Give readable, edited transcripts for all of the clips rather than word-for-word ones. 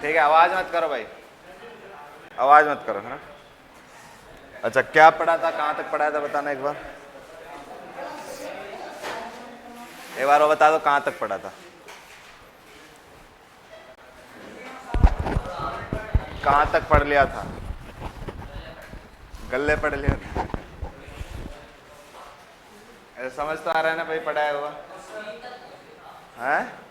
ठीक है, आवाज मत करो भाई, आवाज मत करो, है ना। अच्छा, क्या पढ़ा था, कहाँ तक पढ़ाया था, बताना एक बार वो बता दो, कहाँ तक पढ़ा था, कहाँ तक पढ़ लिया था, गल्ले पढ़ लिया था। ऐसे समझ तो आ रहा है ना भाई, पढ़ाया हुआ है।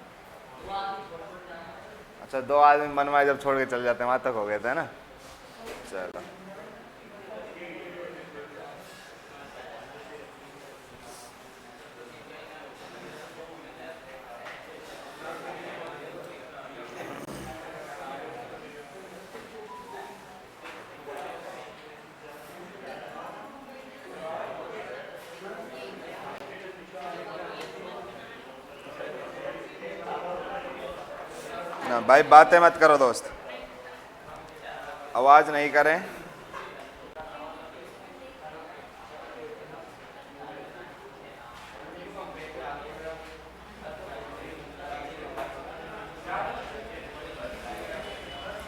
अच्छा, 2 आदमी मनवाए जब छोड़ के चल जाते हैं, वहां तक हो गए थे ना। चलो, ना भाई बातें मत करो दोस्त, आवाज नहीं करें।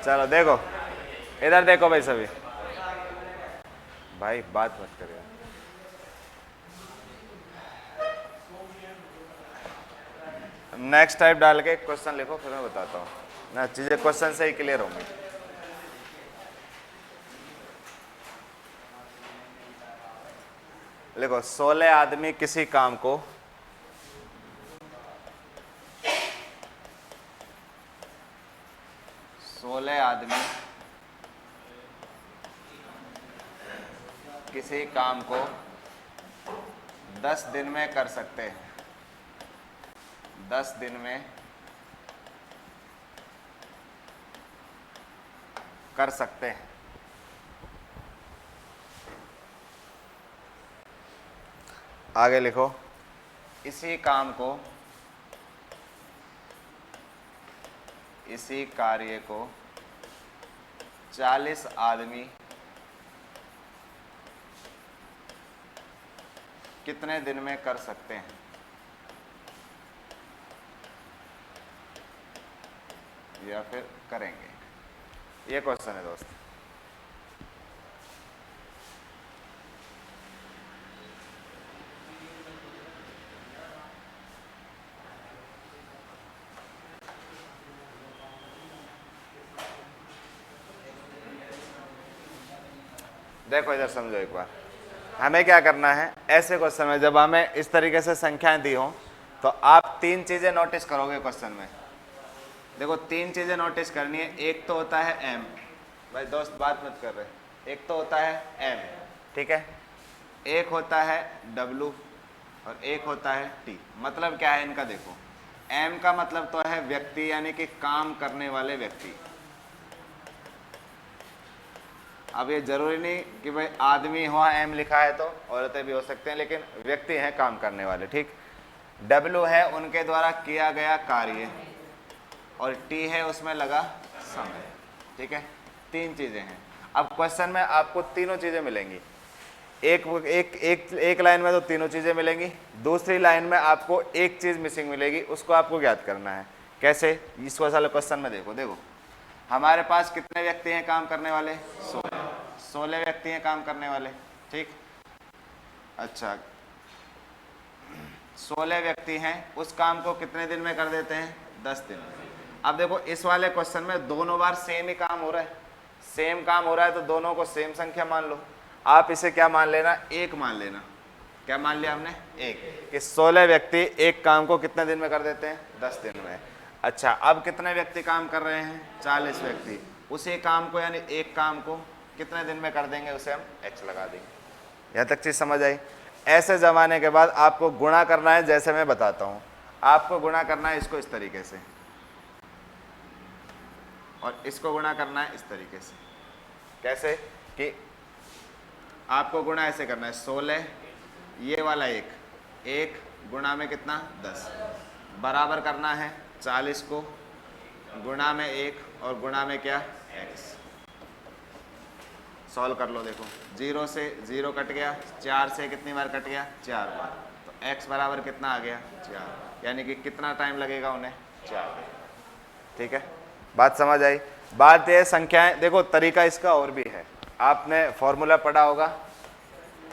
चलो देखो, इधर देखो भाई सभी, भाई बात मत करिए। नेक्स्ट टाइप डाल के क्वेश्चन लिखो, फिर मैं बताता हूँ ना, चीजें क्वेश्चन से ही क्लियर होंगी। देखो, 16 आदमी किसी काम को 16 आदमी किसी काम को 10 दिन में कर सकते हैं, 10 दिन में कर सकते हैं। आगे लिखो, इसी काम को, इसी कार्य को 40 आदमी कितने दिन में कर सकते हैं। या फिर करेंगे, ये क्वेश्चन है दोस्त। देखो इधर समझो एक बार, हमें क्या करना है ऐसे क्वेश्चन में, जब हमें इस तरीके से संख्याएं दी हो तो आप 3 चीजें नोटिस करोगे क्वेश्चन में। देखो 3 चीजें नोटिस करनी है। एक तो होता है एम, भाई दोस्त बात मत कर रहे, एक तो होता है एम, ठीक है, एक होता है डब्लू और एक होता है टी। मतलब क्या है इनका, देखो एम का मतलब तो है व्यक्ति, यानी कि काम करने वाले व्यक्ति। अब ये जरूरी नहीं कि भाई आदमी हुआ एम लिखा है तो औरतें भी हो सकते हैं, लेकिन व्यक्ति हैं काम करने वाले, ठीक। डब्लू है उनके द्वारा किया गया कार्य, और टी है उसमें लगा समय, ठीक है। 3 चीजें हैं। अब क्वेश्चन में आपको तीनों चीजें मिलेंगी, एक लाइन में तो तीनों चीजें मिलेंगी, दूसरी लाइन में आपको एक चीज मिसिंग मिलेगी, उसको आपको ज्ञात करना है। कैसे, इसको साले क्वेश्चन में देखो, देखो हमारे पास कितने व्यक्ति हैं काम करने वाले, 16 व्यक्ति हैं काम करने वाले, ठीक। अच्छा, 16 व्यक्ति हैं, उस काम को कितने दिन में कर देते हैं, 10 दिन में। अब देखो इस वाले क्वेश्चन में दोनों बार सेम ही काम हो रहा है, सेम काम हो रहा है तो दोनों को सेम संख्या मान लो। आप इसे क्या मान लेना, 1 मान लेना। क्या मान लिया हमने, 1, कि 16 व्यक्ति एक काम को कितने दिन में कर देते हैं, 10 दिन में। अच्छा, अब कितने व्यक्ति काम कर रहे हैं, 40 व्यक्ति। उसी काम को यानी एक काम को कितने दिन में कर देंगे, उसे हम x लगा देंगे। यहाँ तक चीज समझ आई। ऐसे जमाने के बाद आपको गुणा करना है, जैसे मैं बताता हूँ आपको गुणा करना है इसको इस तरीके से, और इसको गुणा करना है इस तरीके से। कैसे कि आपको गुणा ऐसे करना है, 16 ये वाला 1 गुणा में कितना, 10, बराबर करना है 40 को गुणा में 1 और गुणा में क्या, x। सॉल्व कर लो, देखो 0 से 0 कट गया, 4 से कितनी बार कट गया, 4 बार, तो x बराबर कितना आ गया, 4, यानी कि कितना टाइम लगेगा उन्हें, 4। ठीक है, बात समझ आई। बात यह संख्याएं देखो, तरीका इसका और भी है। आपने फॉर्मूला पढ़ा होगा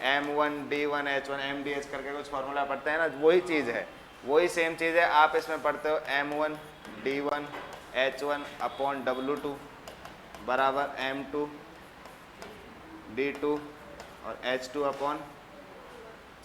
M1 D1 H1 MDH करके कुछ फॉर्मूला पढ़ते हैं ना, वही चीज़ है, वही सेम चीज़ है। आप इसमें पढ़ते हो M1 D1 H1 upon W2 बराबर M2 D2 और H2 अपॉन,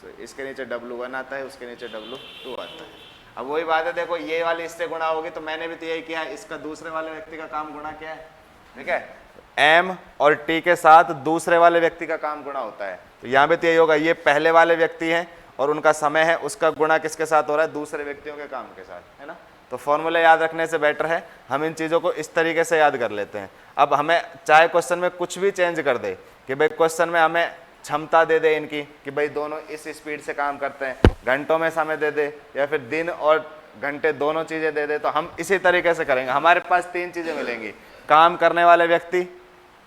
तो इसके नीचे W1 आता है, उसके नीचे W2 आता है। अब वही बात है, देखो ये वाली इससे गुणा होगी, तो मैंने भी तो यही किया है, इसका दूसरे वाले व्यक्ति का काम गुणा किया है, ठीक है। M और T के साथ दूसरे वाले व्यक्ति का काम गुणा होता है, तो यहाँ पे तो यही होगा, ये पहले वाले व्यक्ति हैं और उनका समय है, उसका गुणा किसके साथ हो रहा है, दूसरे व्यक्तियों के काम के साथ, है ना। तो फॉर्मूला याद रखने से बेटर है हम इन चीज़ों को इस तरीके से याद कर लेते हैं। अब हमें चाहे क्वेश्चन में कुछ भी चेंज कर दे कि भाई क्वेश्चन में हमें क्षमता दे दे इनकी कि भाई दोनों इस स्पीड से काम करते हैं, घंटों में समय दे दे, या फिर दिन और घंटे दोनों चीज़ें दे दे, तो हम इसी तरीके से करेंगे। हमारे पास 3 चीज़ें मिलेंगी, काम करने वाले व्यक्ति,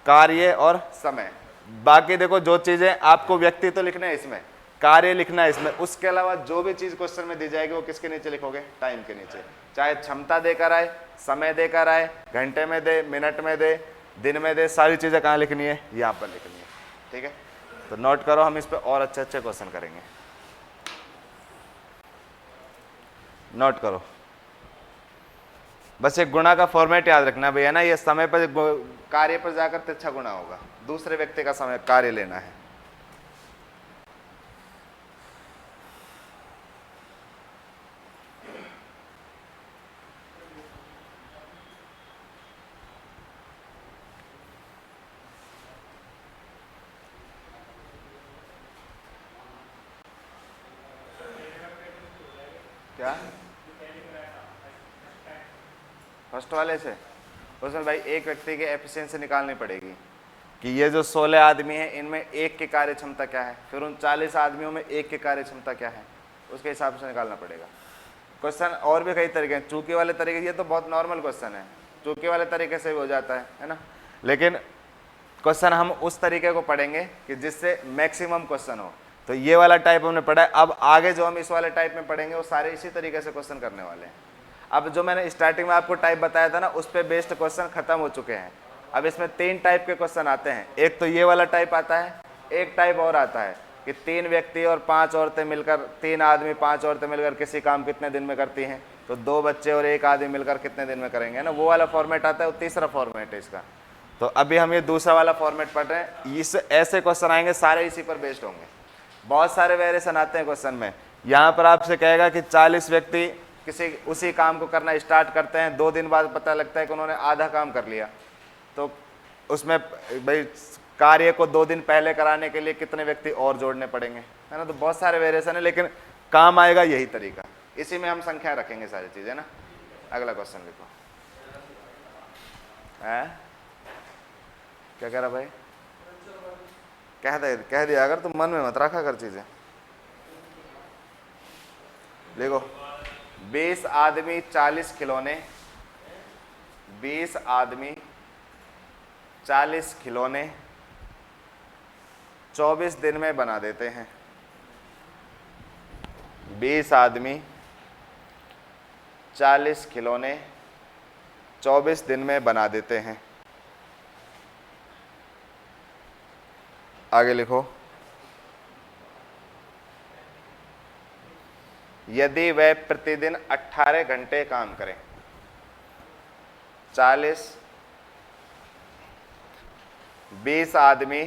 कार्य और समय। बाकी देखो जो चीज़ें आपको व्यक्ति तो लिखना है इसमें, कार्य लिखना है इसमें, उसके अलावा जो भी चीज़ क्वेश्चन में दी जाएगी वो किसके नीचे लिखोगे, टाइम के नीचे। चाहे क्षमता देकर आए, समय देकर आए, घंटे में दे, मिनट में दे, दिन में दे, सारी चीज़ें कहाँ लिखनी है, यहाँ पर लिखनी है, ठीक है। तो नोट करो, हम इस पर और अच्छे अच्छे क्वेश्चन करेंगे, नोट करो। बस एक गुणा का फॉर्मेट याद रखना भैया ना, ये समय पर कार्य पर जाकर तिरछा गुणा होगा, दूसरे व्यक्ति का समय कार्य लेना है। क्या फर्स्ट वाले से, उसमें भाई एक व्यक्ति की एफिशिएंसी निकालनी पड़ेगी कि ये जो 16 आदमी हैं इनमें एक की कार्य क्षमता क्या है, फिर उन 40 आदमियों में एक की कार्य क्षमता क्या है, उसके हिसाब से निकालना पड़ेगा। क्वेश्चन और भी कई तरीके हैं, चूके वाले तरीके, ये तो बहुत नॉर्मल क्वेश्चन है, चूके वाले तरीके से भी हो जाता है ना। लेकिन क्वेश्चन हम उस तरीके को पढ़ेंगे कि जिससे मैक्सिमम क्वेश्चन हो। तो ये वाला टाइप हमने पढ़ा है, अब आगे जो हम इस वाले टाइप में पढ़ेंगे वो सारे इसी तरीके से क्वेश्चन करने वाले हैं। अब जो मैंने स्टार्टिंग में आपको टाइप बताया था ना, उस पर बेस्ड क्वेश्चन खत्म हो चुके हैं। अब इसमें 3 टाइप के क्वेश्चन आते हैं, एक तो ये वाला टाइप आता है, एक टाइप और आता है कि 3 व्यक्ति और 5 औरतें मिलकर, 3 आदमी 5 औरतें मिलकर किसी काम कितने दिन में करती हैं, तो 2 बच्चे और 1 आदमी मिलकर कितने दिन में करेंगे ना, वो वाला फॉर्मेट आता है, वो तीसरा फॉर्मेट है इसका। तो अभी हम ये दूसरा वाला फॉर्मेट पढ़ रहे हैं, इस ऐसे क्वेश्चन आएंगे, सारे इसी पर बेस्ड होंगे। बहुत सारे वेरिएशन आते हैं क्वेश्चन में, यहाँ पर आपसे कहेगा कि 40 व्यक्ति किसी उसी काम को करना स्टार्ट करते हैं, 2 दिन बाद पता लगता है कि उन्होंने आधा काम कर लिया, तो उसमें भाई कार्य को 2 दिन पहले कराने के लिए कितने व्यक्ति और जोड़ने पड़ेंगे, है ना। तो बहुत सारे वेरिएशन है, लेकिन काम आएगा यही तरीका, इसी में हम संख्या रखेंगे सारी चीज़ें ना। अगला क्वेश्चन लिखो। है क्या कह रहा भाई, कह दिया अगर, तुम मन में मत रखा कर चीजें। देखो 20 आदमी 40 खिलौने, 20 आदमी 40 खिलौने 24 दिन में बना देते हैं। 20 आदमी 40 खिलौने 24 दिन में बना देते हैं। आगे लिखो, यदि वह प्रतिदिन 18 घंटे काम करें। 20 आदमी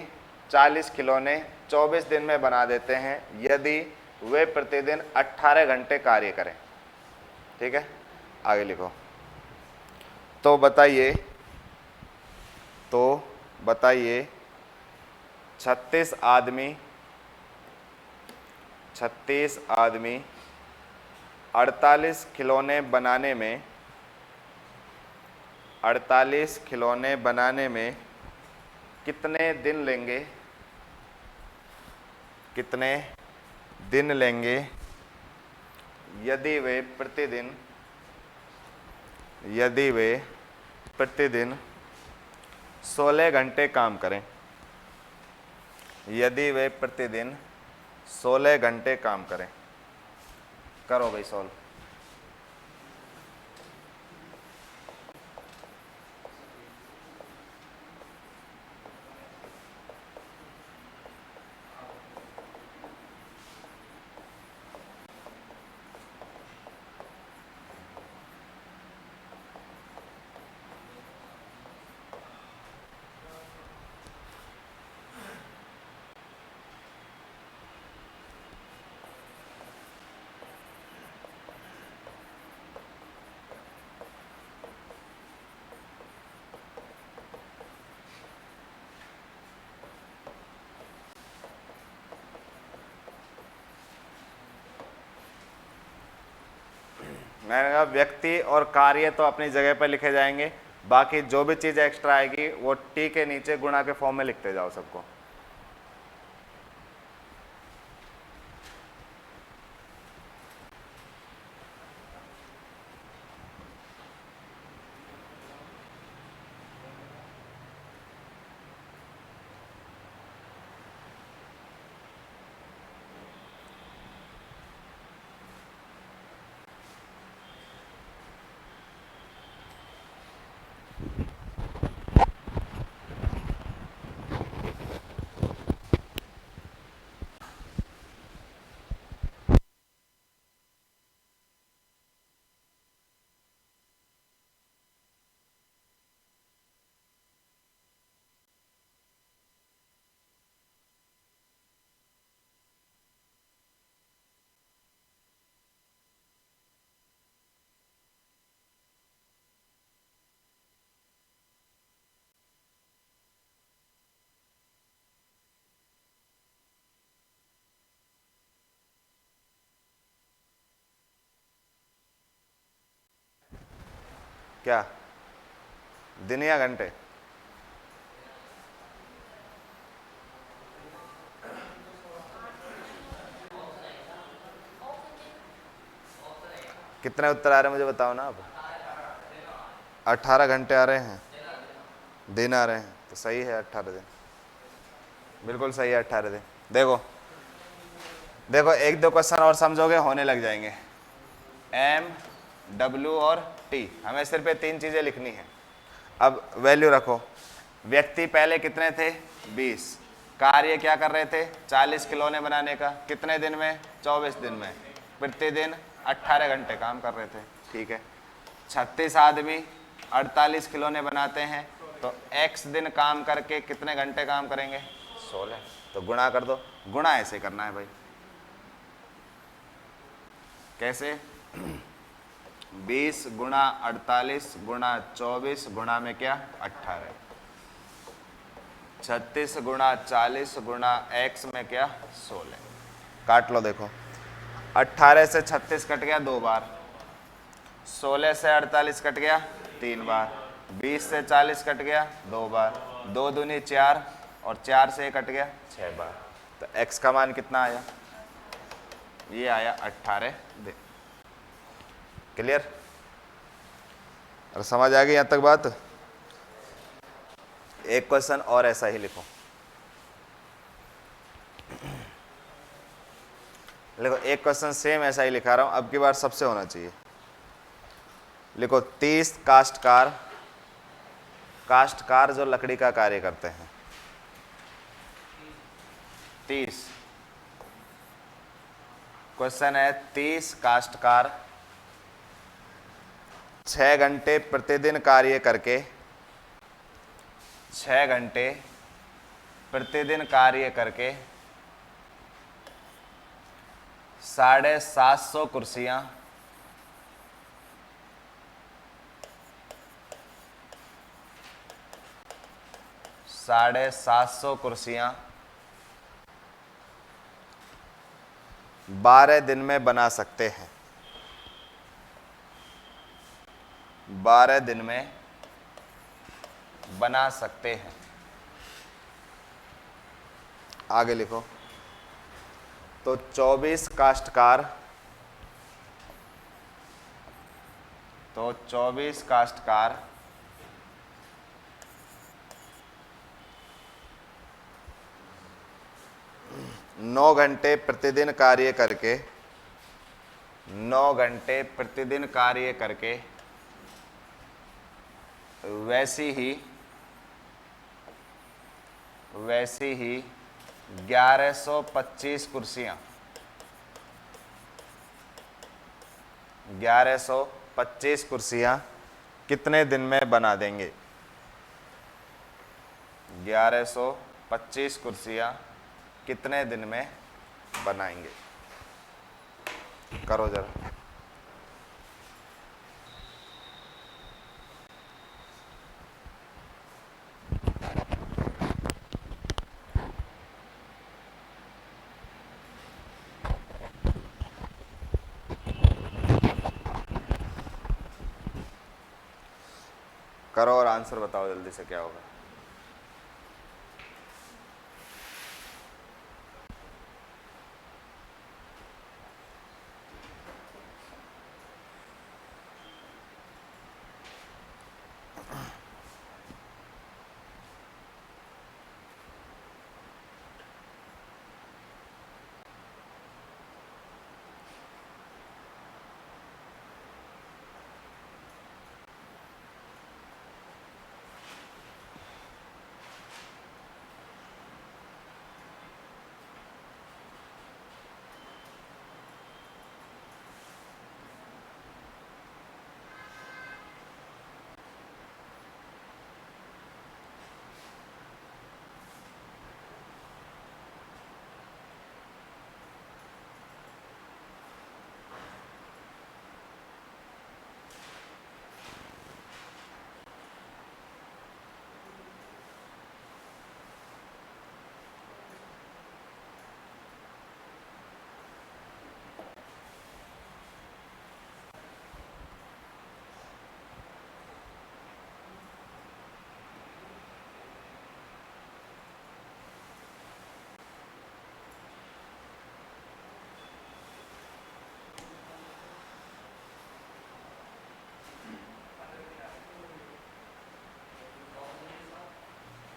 40 खिलौने 24 दिन में बना देते हैं यदि वे प्रतिदिन 18 घंटे कार्य करें, ठीक है। आगे लिखो, तो बताइए 36 आदमी 48 खिलौने बनाने में कितने दिन लेंगे यदि वे प्रतिदिन 16 घंटे काम करें। यदि वे प्रतिदिन 16 घंटे काम करें। करो भाई सॉल्व। मैंने कहा व्यक्ति और कार्य तो अपनी जगह पर लिखे जाएंगे, बाकी जो भी चीज़ एक्स्ट्रा आएगी वो टी के नीचे गुणा के फॉर्म में लिखते जाओ सबको। क्या दिन या घंटे? कितने उत्तर आ रहे हैं मुझे बताओ ना आप। 18 घंटे आ रहे हैं, दिन आ रहे हैं, तो सही है 18 दिन, बिल्कुल सही है 18 दिन। देखो देखो, एक दो क्वेश्चन और समझोगे होने लग जाएंगे। एम, डब्ल्यू और टी, हमें सिर्फ ये 3 चीज़ें लिखनी है। अब वैल्यू रखो। व्यक्ति पहले कितने थे? 20। कार्य क्या कर रहे थे? 40 खिलौने बनाने का। कितने दिन में? 24 दिन में। प्रतिदिन 18 घंटे काम कर रहे थे। ठीक है, 36 आदमी 48 खिलौने बनाते हैं, तो x दिन काम करके कितने घंटे काम करेंगे? 16। तो गुणा कर दो। गुणा ऐसे करना है भाई। कैसे? 20 गुणा 48 गुणा 24 गुणा में क्या? 18। 36 गुणा 40 गुणा x में क्या? 16। काट लो। देखो 18 से 36 कट गया 2 बार, 16 से 48 कट गया 3 बार, 20 से 40 कट गया 2 बार, 2 दूनी 4 और 4 से कट गया 6 बार। तो x का मान कितना आया? ये आया 18 दिन। क्लियर? और समझ आ गई यहाँ तक बात? एक क्वेश्चन और ऐसा ही लिखो। लिखो एक क्वेश्चन सेम ऐसा ही लिखा रहा हूं, अब की बार सबसे होना चाहिए। लिखो 30 काष्ठकार, काष्ठकार जो लकड़ी का कार्य करते हैं, 30। क्वेश्चन है 30 काष्ठकार 6 घंटे प्रतिदिन कार्य करके, 6 घंटे प्रतिदिन कार्य करके 750 कुर्सियां, 750 कुर्सियां 12 दिन में बना सकते हैं। 12 दिन में बना सकते हैं। आगे लिखो। तो 24 काष्ठकार, तो 24 काष्ठकार 9 घंटे प्रतिदिन कार्य करके, 9 घंटे प्रतिदिन कार्य करके वैसी ही 1125 कुर्सियां, 1125 कुर्सियां कितने दिन में बना देंगे? 1125 कुर्सियां कितने दिन में बनाएंगे? करो जरा। करो और आंसर बताओ जल्दी से क्या होगा।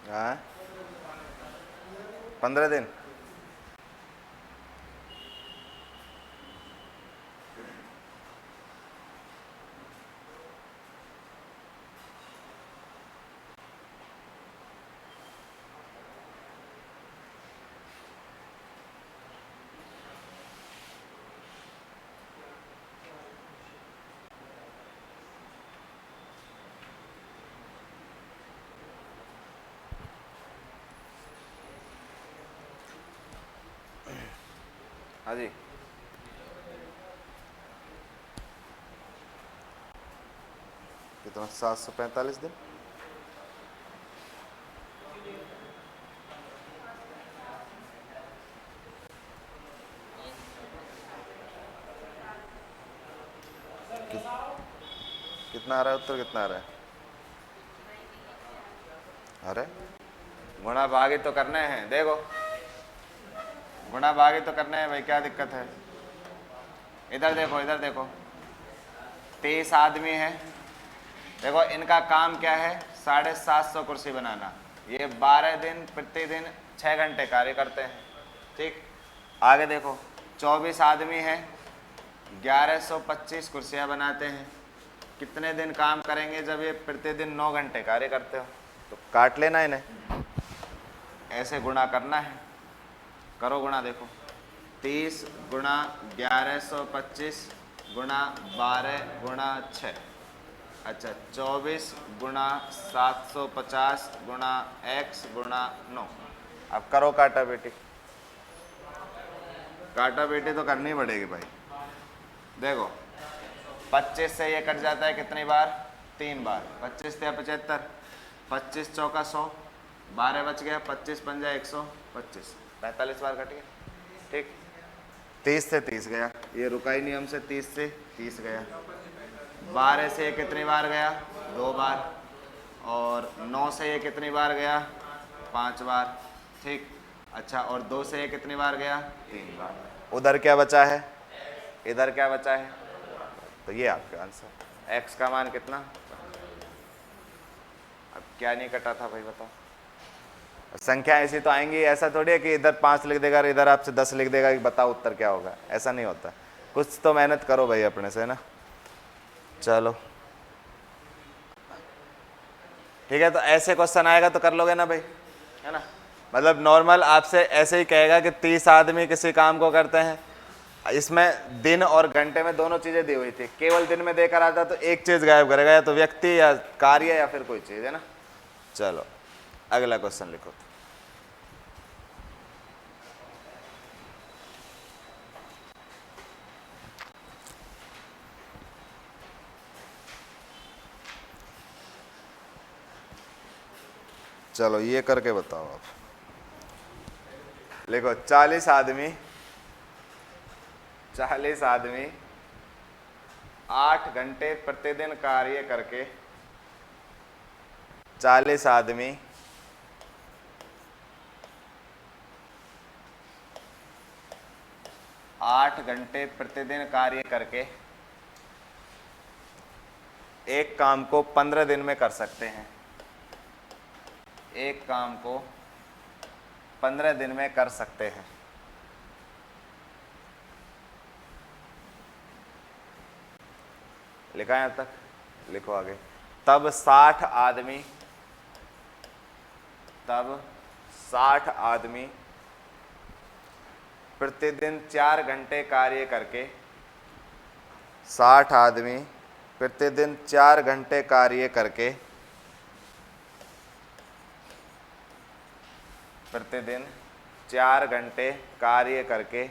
हाँ 15 दिन। हाँ जी कितना 745 दिन। कितना आ रहा है उत्तर, कितना आ रहा है? अरे गुणा भागी तो करने हैं, देखो गुणा भागी तो करने हैं भाई, क्या दिक्कत है? इधर देखो, इधर देखो, 30 आदमी हैं, देखो इनका काम क्या है, 750 कुर्सी बनाना। ये 12 दिन प्रतिदिन 6 घंटे कार्य करते हैं। ठीक, आगे देखो 24 आदमी हैं, 1125 कुर्सियाँ बनाते हैं। कितने दिन काम करेंगे जब ये प्रतिदिन 9 घंटे कार्य करते हो? तो काट लेना इन्हें, ऐसे गुणा करना है। करो गुणा, देखो 30 गुणा 1125 गुणा 12 गुणा 6, अच्छा 24 गुणा 750 गुणा x गुणा 9। अब करो काटा बेटी, काटा बेटी तो करनी पड़ेगी भाई। देखो 25 से ये कट जाता है कितनी बार? 3 बार। 25 से 75, 25 चौका 100, 12 बच गया, 25 पंजा 125, 45 बार कट गया। ठीक, 30 से 30 गया, ये रुका ही नहीं हमसे, 30 से 30 गया। 12 से ये कितनी बार गया? 2 बार। और 9 से ये कितनी बार गया? 5 बार। ठीक, अच्छा और 2 से ये कितनी बार गया? 3 बार। उधर क्या बचा है, इधर क्या बचा है? तो ये आपका आंसर। x का मान कितना? अब क्या नहीं कटा था भाई बताओ? संख्या ऐसी तो आएंगी, ऐसा थोड़ी है कि इधर 5 लिख देगा और इधर आपसे 10 लिख देगा कि बताओ उत्तर क्या होगा, ऐसा नहीं होता। कुछ तो मेहनत करो भाई अपने से, है ना। चलो ठीक है, तो ऐसे क्वेश्चन आएगा तो कर लोगे ना भाई, है ना। मतलब नॉर्मल आपसे ऐसे ही कहेगा कि 30 आदमी किसी काम को करते हैं, इसमें दिन और घंटे में दोनों चीजें दी हुई थी, केवल दिन में देकर आता तो एक चीज गायब करेगा, या तो व्यक्ति या कार्य या फिर कोई चीज, है ना। चलो अगला क्वेश्चन लिखो। चलो ये करके बताओ आप। लिखो 40 आदमी 8 घंटे प्रतिदिन कार्य करके 40 आदमी 8 घंटे प्रतिदिन कार्य करके एक काम को 15 दिन में कर सकते हैं। एक काम को 15 दिन में कर सकते हैं। लिखा है अब तक? लिखो आगे। तब 60 आदमी प्रतिदिन 4 घंटे कार्य करके 60 आदमी प्रतिदिन 4 घंटे कार्य करके प्रतिदिन 4 घंटे कार्य करके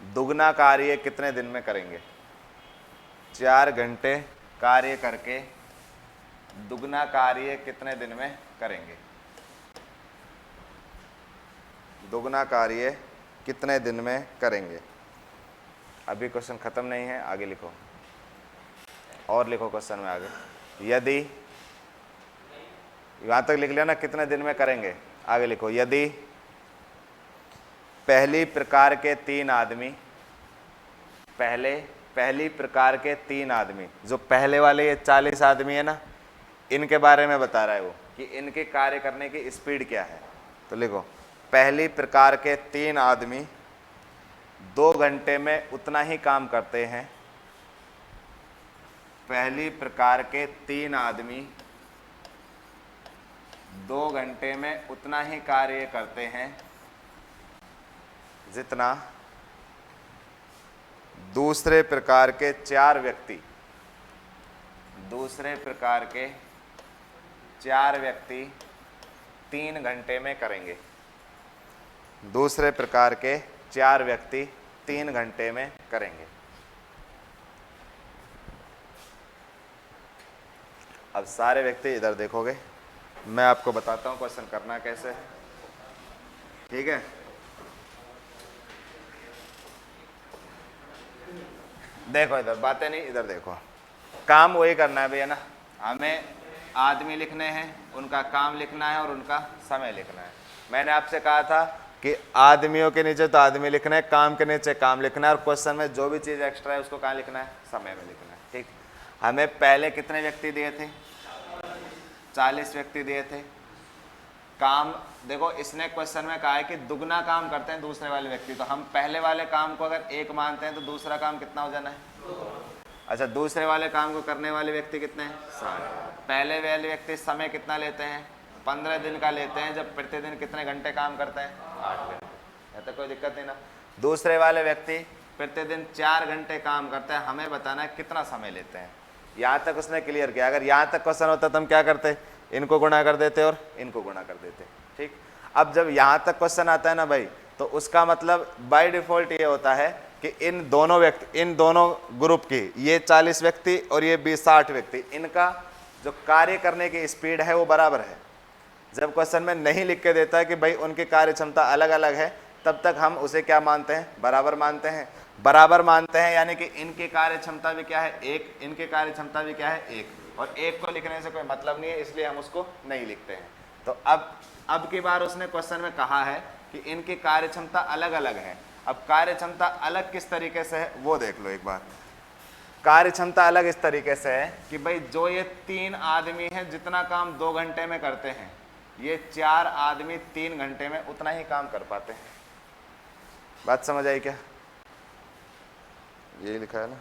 दुगना कार्य कितने दिन में करेंगे? 4 घंटे कार्य करके दुगना कार्य कितने दिन में करेंगे? दुगना कार्य कितने दिन में करेंगे? अभी क्वेश्चन खत्म नहीं है, आगे लिखो और लिखो क्वेश्चन में आगे। यदि यहां तक लिख लिया ना, कितने दिन में करेंगे? आगे लिखो। यदि पहली प्रकार के 3 आदमी पहली प्रकार के 3 आदमी, जो पहले वाले ये 40 आदमी है ना, इनके बारे में बता रहा है वो कि इनके कार्य करने की स्पीड क्या है। तो लिखो, पहली प्रकार के 3 आदमी 2 घंटे में उतना ही काम करते हैं। पहली प्रकार के 3 आदमी 2 घंटे में उतना ही कार्य करते हैं जितना दूसरे प्रकार के 4 व्यक्ति 3 घंटे में करेंगे। दूसरे प्रकार के 4 व्यक्ति 3 घंटे में करेंगे। अब सारे व्यक्ति इधर देखोगे, मैं आपको बताता हूं क्वेश्चन करना कैसे, ठीक है? देखो इधर, बातें नहीं, इधर देखो। काम वही करना है भैया ना, हमें आदमी लिखने हैं, उनका काम लिखना है और उनका समय लिखना है। मैंने आपसे कहा था कि आदमियों के नीचे तो आदमी लिखना है, काम के नीचे काम लिखना है, और क्वेश्चन में जो भी चीज़ एक्स्ट्रा है उसको कहाँ लिखना है? समय में लिखना है, ठीक? हमें पहले कितने व्यक्ति दिए थे? 40 व्यक्ति दिए थे। काम देखो, इसने क्वेश्चन में कहा है कि दुगना काम करते हैं दूसरे वाले व्यक्ति, तो हम पहले वाले काम को अगर 1 मानते हैं तो दूसरा काम कितना हो जाना है? 2। अच्छा, दूसरे वाले काम को करने वाले व्यक्ति कितने हैं? 60। पहले वाले व्यक्ति समय कितना लेते हैं? 15 दिन का लेते हैं, जब प्रतिदिन कितने घंटे काम करते हैं? 8 घंटे। या तो कोई दिक्कत नहीं ना। दूसरे वाले व्यक्ति प्रतिदिन 4 घंटे काम करते हैं, हमें बताना है कितना समय लेते हैं। यहाँ तक उसने क्लियर किया। अगर यहाँ तक क्वेश्चन होता तो हम क्या करते? इनको गुणा कर देते और इनको गुणा कर देते, ठीक? अब जब यहाँ तक क्वेश्चन आता है ना भाई, तो उसका मतलब बाय डिफॉल्ट ये होता है कि इन दोनों ग्रुप की, ये 40 व्यक्ति और ये 60 व्यक्ति, इनका जो कार्य करने की स्पीड है वो बराबर है। जब क्वेश्चन में नहीं लिख के देता है कि भाई उनकी कार्य क्षमता अलग अलग है, तब तक हम उसे क्या मानते हैं? बराबर मानते हैं। बराबर मानते हैं यानी कि इनकी कार्य क्षमता भी क्या है? 1, इनकी कार्य क्षमता भी क्या है? 1, और 1 को लिखने से कोई मतलब नहीं है, इसलिए हम उसको नहीं लिखते हैं। तो अब की बार उसने क्वेश्चन में कहा है कि इनकी कार्य क्षमता अलग अलग है। अब कार्य क्षमता अलग किस तरीके से है वो देख लो एक बार। कार्य क्षमता अलग इस तरीके से है कि भाई जो ये 3 आदमी हैं जितना काम 2 घंटे में करते हैं, ये 4 आदमी 3 घंटे में उतना ही काम कर पाते हैं। बात समझ आई क्या? यही लिखा है ना,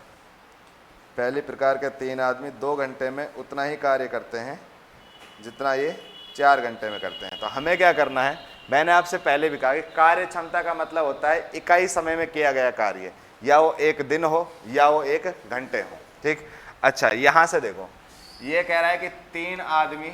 पहली प्रकार के 3 आदमी 2 घंटे में उतना ही कार्य करते हैं जितना ये 4 घंटे में करते हैं। तो हमें क्या करना है? मैंने आपसे पहले भी कहा कि कार्य क्षमता का मतलब होता है इकाई समय में किया गया कार्य, या वो 1 दिन हो या वो 1 घंटे हो, ठीक? अच्छा, यहाँ से देखो, ये कह रहा है कि 3 आदमी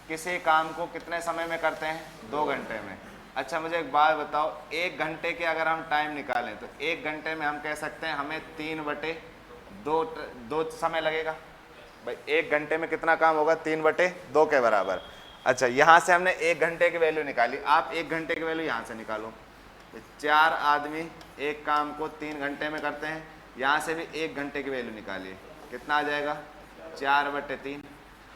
किसी काम को कितने समय में करते हैं? 2 घंटे में। अच्छा, मुझे एक बात बताओ, 1 घंटे के अगर हम टाइम निकालें तो 1 घंटे में हम कह सकते हैं हमें 3/2 समय लगेगा। भाई 1 घंटे में कितना काम होगा? 3/2 के बराबर। अच्छा, यहाँ से हमने 1 घंटे की वैल्यू निकाली, आप 1 घंटे की वैल्यू यहाँ से निकालो। 4 आदमी एक काम को 3 घंटे में करते हैं, यहाँ से भी 1 घंटे की वैल्यू निकालिए, कितना आ जाएगा? 4/3।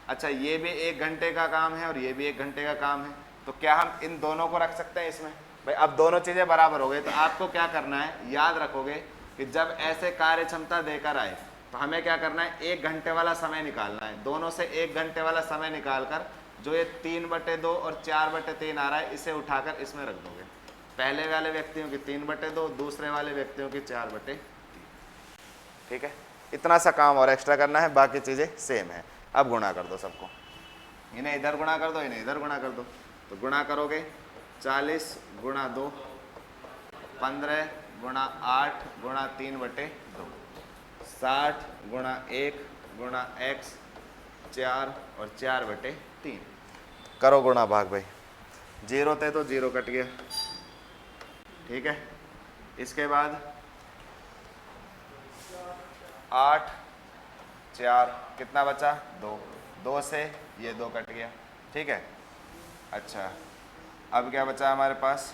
अच्छा ये भी 1 घंटे का काम है और ये भी 1 घंटे का काम है, तो क्या हम इन दोनों को रख सकते हैं इसमें? भाई अब दोनों चीज़ें बराबर हो गई, तो आपको क्या करना है, याद रखोगे कि जब ऐसे कार्य क्षमता देकर आए तो हमें क्या करना है, 1 घंटे वाला समय निकालना है। दोनों से 1 घंटे वाला समय निकालकर जो ये 3/2 और 4/3 आ रहा है, इसे उठाकर इसमें रख दोगे। पहले वाले व्यक्तियों की 3/2, दूसरे वाले व्यक्तियों की 4/3। ठीक है, इतना सा काम और एक्स्ट्रा करना है, बाकी चीज़ें सेम है। अब गुणा कर दो सबको, इन्हें इधर गुणा कर दो, इन्हें इधर गुणा कर दो। तो गुणा करोगे 40 × 2, 15 × 8 × 3/2, 60 × 1 × x 4 और 4/3। करो गुणा भाग भाई, 0 थे तो 0 कट गया। ठीक है, इसके बाद 8 4 कितना बचा, 2, 2 से ये 2 कट गया। ठीक है, अच्छा अब क्या बचा हमारे पास,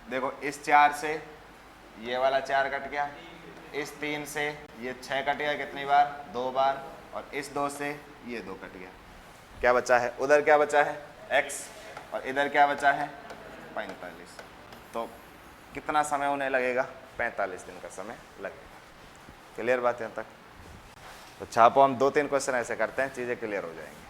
देखो इस 4 से ये वाला 4 कट गया, इस 3 से ये 6 कट गया, कितनी बार, 2 बार, और इस 2 से ये 2 कट गया। क्या बचा है, उधर क्या बचा है x, और इधर क्या बचा है 45। तो कितना समय उन्हें लगेगा, 45 दिन का समय लगेगा। क्लियर बात यहाँ तक? तो छापो, हम 2-3 क्वेश्चन ऐसे करते हैं, चीज़ें क्लियर हो जाएंगी।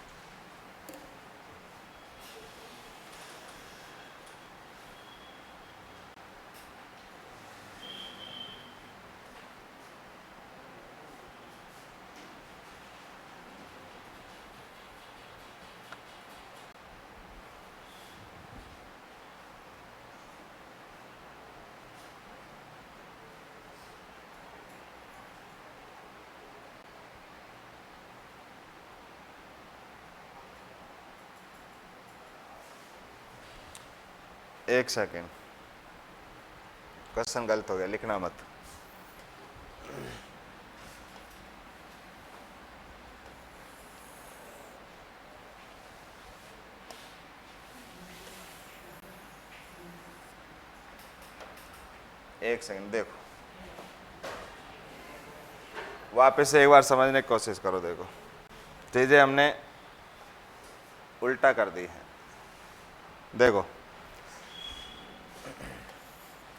एक सेकेंड, क्वेश्चन गलत हो गया, लिखना मत। एक सेकंड, देखो वापस से एक बार समझने की कोशिश करो। देखो चीजें हमने उल्टा कर दी है। देखो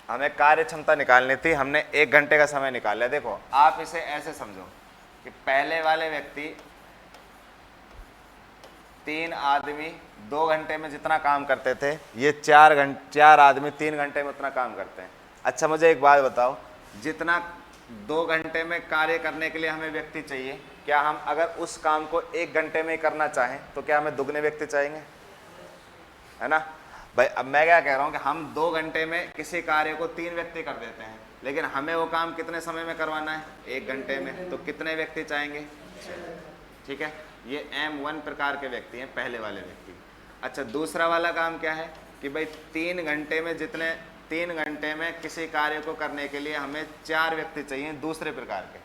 हमें कार्य क्षमता निकालनी थी, हमने 1 घंटे का समय निकाल लिया। देखो आप इसे ऐसे समझो कि पहले वाले व्यक्ति 3 आदमी 2 घंटे में जितना काम करते थे, ये 4 आदमी 3 घंटे में उतना काम करते हैं। अच्छा मुझे एक बात बताओ, जितना 2 घंटे में कार्य करने के लिए हमें व्यक्ति चाहिए, क्या हम अगर उस काम को 1 घंटे में ही करना चाहें तो क्या हमें दुगने व्यक्ति चाहेंगे, है ना भाई? अब मैं क्या कह रहा हूँ कि हम 2 घंटे में किसी कार्य को 3 व्यक्ति कर देते हैं, लेकिन हमें वो काम कितने समय में करवाना है, 1 घंटे में, तो कितने व्यक्ति चाहेंगे, 6। ठीक है, ये M1 प्रकार के व्यक्ति हैं, पहले वाले व्यक्ति। अच्छा दूसरा वाला काम क्या है कि भाई 3 घंटे में किसी कार्य को करने के लिए हमें 4 व्यक्ति चाहिए, दूसरे प्रकार के,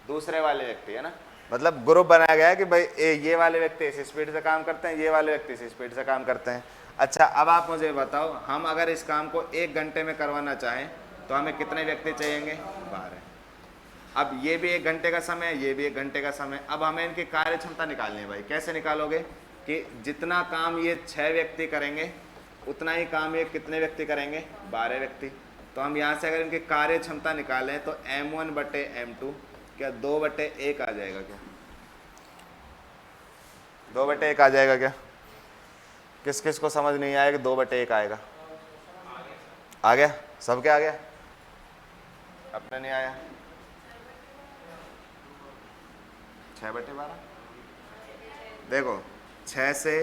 दूसरे वाले व्यक्ति, है ना। मतलब ग्रुप बनाया गया है कि भाई ये वाले व्यक्ति इस स्पीड से काम करते हैं, ये वाले व्यक्ति इस स्पीड से काम करते हैं। अच्छा अब आप मुझे बताओ, हम अगर इस काम को 1 घंटे में करवाना चाहें तो हमें कितने व्यक्ति चाहिएंगे, 12। अब ये भी 1 घंटे का समय है, ये भी 1 घंटे का समय। अब हमें इनकी कार्य क्षमता निकालनी है भाई। कैसे निकालोगे कि जितना काम ये 6 व्यक्ति करेंगे उतना ही काम ये कितने व्यक्ति करेंगे, 12 व्यक्ति। तो हम यहाँ से अगर इनकी कार्य क्षमता निकालें तो M1/M2 क्या 2/1 आ जाएगा, क्या 2/1 आ जाएगा क्या? किस किस को समझ नहीं आएगा 2/1 आएगा? आ गया सबके? आ गया? अपने नहीं आया? 6/12। देखो 6 से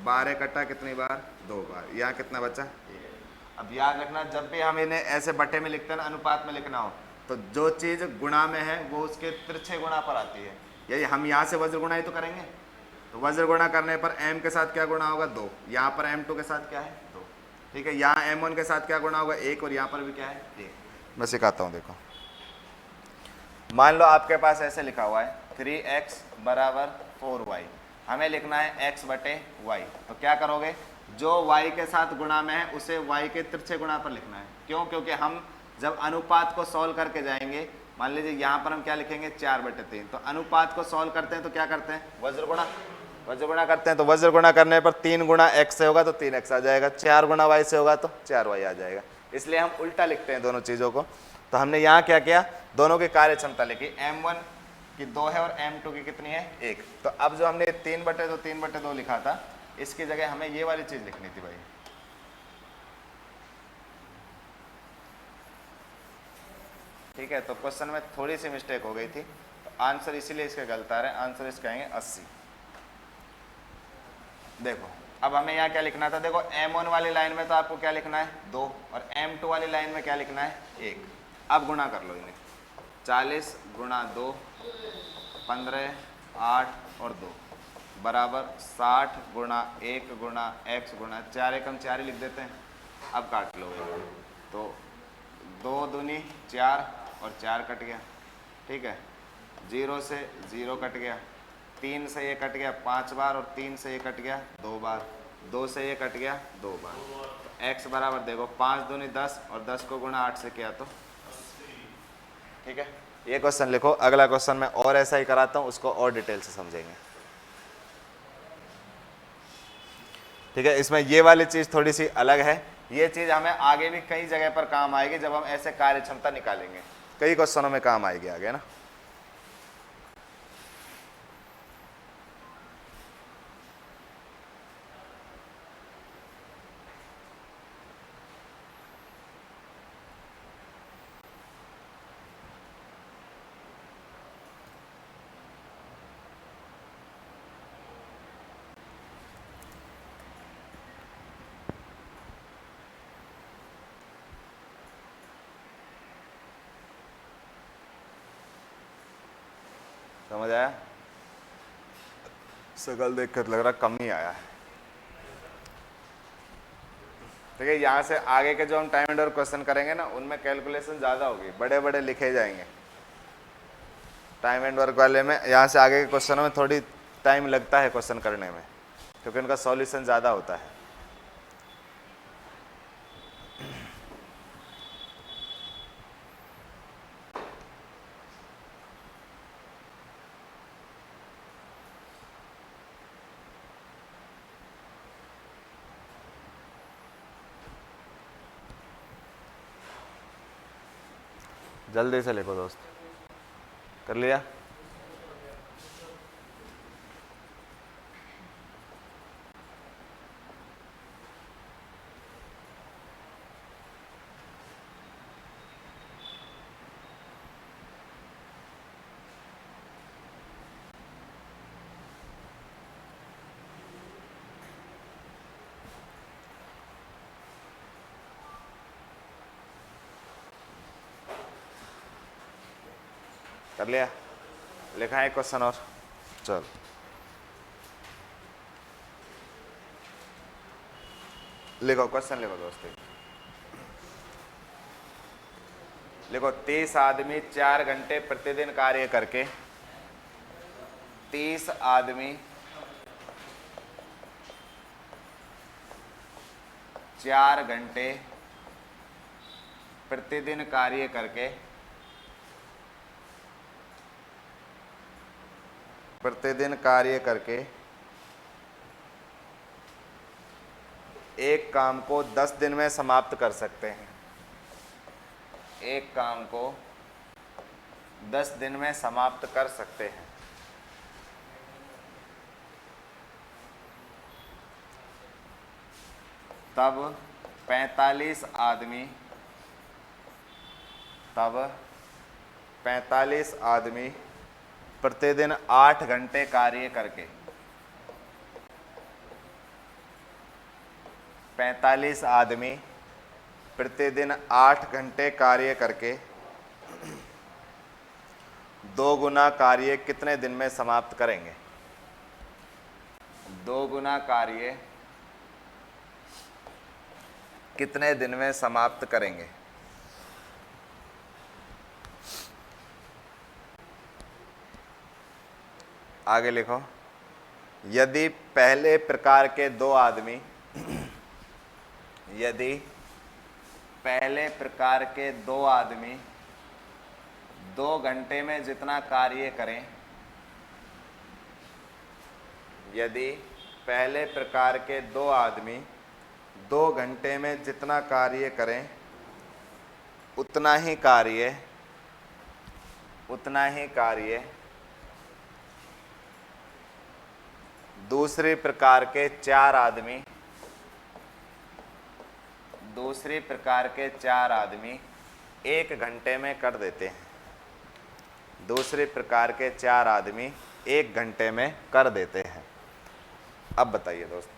12 कटा कितनी बार, 2 बार। यहाँ कितना बचा, 1। अब याद रखना जब भी हम इन्हें ऐसे बटे में लिखते हैं ना, अनुपात में लिखना हो, तो जो चीज़ गुणा में है वो उसके तिरछे गुणा पर आती है। यही हम यहाँ से वज्र गुणा ही तो करेंगे, तो वज्र गुणा करने पर m के साथ क्या गुणा होगा, 2। यहाँ पर m2 के साथ क्या है, 2। ठीक है, यहाँ m1 के साथ क्या गुणा होगा, 1, और यहाँ पर भी क्या है, 1। मैं सिखाता हूँ। देखो मान लो आपके पास ऐसे लिखा हुआ है 3x = 4y, हमें लिखना है x/y। तो क्या करोगे, जो y के साथ गुणा में है उसे y के तिरछे गुणा पर लिखना है। क्यों? क्योंकि हम जब अनुपात को सॉल्व करके जाएंगे मान लीजिए यहाँ पर हम क्या लिखेंगे 4/3। तो अनुपात को सॉल्व करते हैं तो क्या करते हैं, वज्र गुणा करते हैं। तो वज्र गुणा करने पर 3 गुणा x से होगा तो 3x आ जाएगा, 4 गुणा y से होगा तो 4y आ जाएगा। इसलिए हम उल्टा लिखते हैं दोनों चीज़ों को। तो हमने यहाँ क्या किया, दोनों की कार्य क्षमता लिखी, m1 की 2 है और m2 की कितनी है 1। तो अब जो हमने 3/2 लिखा था, इसकी जगह हमें ये वाली चीज़ लिखनी थी भाई। ठीक है, तो क्वेश्चन में थोड़ी सी मिस्टेक हो गई थी, तो आंसर इसीलिए इसके गलत आ रहे हैं। आंसर इसका आएंगे 80। देखो अब हमें यहाँ क्या लिखना था, देखो m1 वाली लाइन में तो आपको क्या लिखना है 2 और m2 वाली लाइन में क्या लिखना है 1। अब गुणा कर लो इन्हें, 40 गुणा 2 15 8 और 2 बराबर 60 गुणा 1 गुणा x गुणा 4 एकम 4 ही लिख देते हैं। अब काट लो, तो 2 दूनी 4 और 4 कट गया। ठीक है, 0 से 0 कट गया, 3 से ये कट गया 5 बार और 3 से ये कट गया 2 बार, 2 से ये कट गया 2 बार। तो x बराबर देखो 5 दूनी 10 और 10 को गुणा 8 से किया तो। ठीक है, ये क्वेश्चन लिखो। अगला क्वेश्चन मैं और ऐसा ही कराता हूँ, उसको और डिटेल से समझेंगे। ठीक है, इसमें ये वाली चीज़ थोड़ी सी अलग है। ये चीज़ हमें आगे भी कई जगह पर काम आएगी, जब हम ऐसे कार्य क्षमता निकालेंगे, कई क्वेश्चनों में काम आएगी आगे ना। समझ आया? शकल देख कर लग रहा कम ही आया है। ठीक है, यहाँ से आगे के जो हम टाइम एंड और क्वेश्चन करेंगे ना, उनमें कैलकुलेशन ज़्यादा होगी, बड़े बड़े लिखे जाएंगे टाइम एंड वर्क वाले में। यहाँ से आगे के क्वेश्चनों में थोड़ी टाइम लगता है क्वेश्चन करने में, क्योंकि उनका सॉल्यूशन ज़्यादा होता है। जल्दी से लिखो दोस्त, कर लिया? कर लिया? लिखा है क्वेश्चन और, चल लिखो क्वेश्चन, लिखो दोस्तों, लिखो 30 आदमी 4 घंटे प्रतिदिन कार्य करके, 30 आदमी 4 घंटे प्रतिदिन कार्य करके, एक काम को 10 दिन में समाप्त कर सकते हैं। एक काम को 10 दिन में समाप्त कर सकते हैं। तब 45 आदमी प्रतिदिन 8 घंटे कार्य करके, 45 आदमी प्रतिदिन 8 घंटे कार्य करके 2 गुना कार्य कितने दिन में समाप्त करेंगे? 2 गुना कार्य कितने दिन में समाप्त करेंगे? आगे लिखो, यदि पहले प्रकार के 2 आदमी, यदि पहले प्रकार के 2 आदमी 2 घंटे में जितना कार्य करें, यदि पहले प्रकार के 2 आदमी 2 घंटे में जितना कार्य करें उतना ही कार्य दूसरे प्रकार के 4 आदमी 1 घंटे में कर देते हैं। दूसरे प्रकार के 4 आदमी 1 घंटे में कर देते हैं। अब बताइए दोस्त,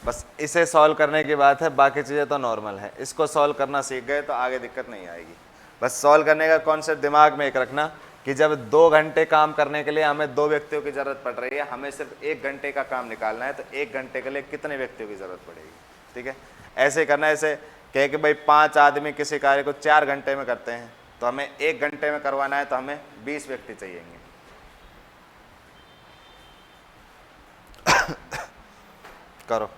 बस इसे सॉल्व करने की बात है, बाकी चीज़ें तो नॉर्मल है। इसको सॉल्व करना सीख गए तो आगे दिक्कत नहीं आएगी। बस सॉल्व करने का कॉन्सेप्ट दिमाग में एक रखना कि जब 2 घंटे काम करने के लिए हमें 2 व्यक्तियों की ज़रूरत पड़ रही है, हमें सिर्फ 1 घंटे का काम निकालना है, तो 1 घंटे के लिए कितने व्यक्तियों की ज़रूरत पड़ेगी। ठीक है, ऐसे करना। ऐसे कहे कि भाई 5 आदमी किसी कार्य को 4 घंटे में करते हैं, तो हमें 1 घंटे में करवाना है, तो हमें 20 व्यक्ति चाहिएंगे। करो।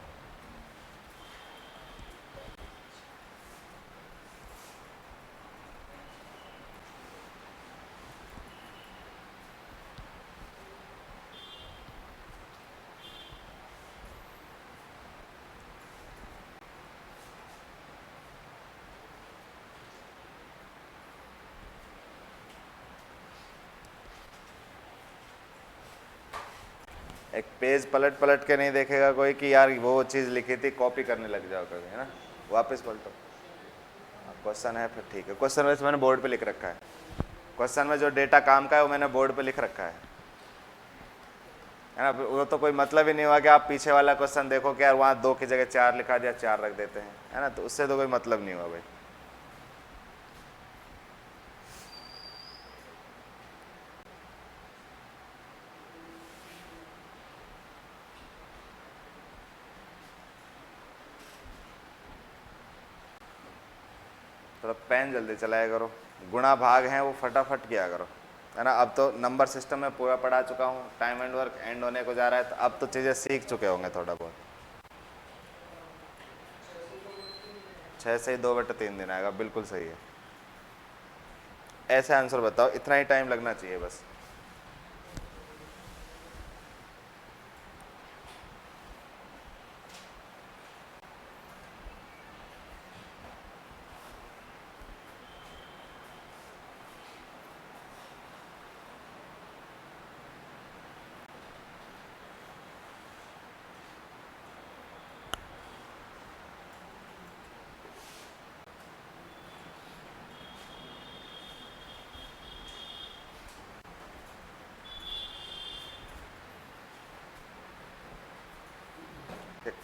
एक पेज पलट पलट के नहीं देखेगा कोई कि यार वो चीज़ लिखी थी, कॉपी करने लग जाओ कभी, है ना। वापस पलटो। क्वेश्चन है फिर ठीक है। क्वेश्चन वैसे मैंने बोर्ड पे लिख रखा है। क्वेश्चन में जो डेटा काम का है वो मैंने बोर्ड पे लिख रखा है ना। वो तो कोई मतलब ही नहीं हुआ कि आप पीछे वाला क्वेश्चन देखो कि यार वहाँ 2 की जगह 4 लिखा दिया, 4 रख देते हैं, है ना। तो उससे तो कोई मतलब नहीं हुआ भाई। थोड़ा पेन जल्दी चलाया करो। गुणा भाग हैं वो फटाफट किया करो, है ना। अब तो नंबर सिस्टम में पूरा पढ़ा चुका हूँ, टाइम एंड वर्क एंड होने को जा रहा है, तो अब तो चीज़ें सीख चुके होंगे थोड़ा बहुत। 6 से ही 2/3 दिन आएगा, बिल्कुल सही है। ऐसे आंसर बताओ, इतना ही टाइम लगना चाहिए बस।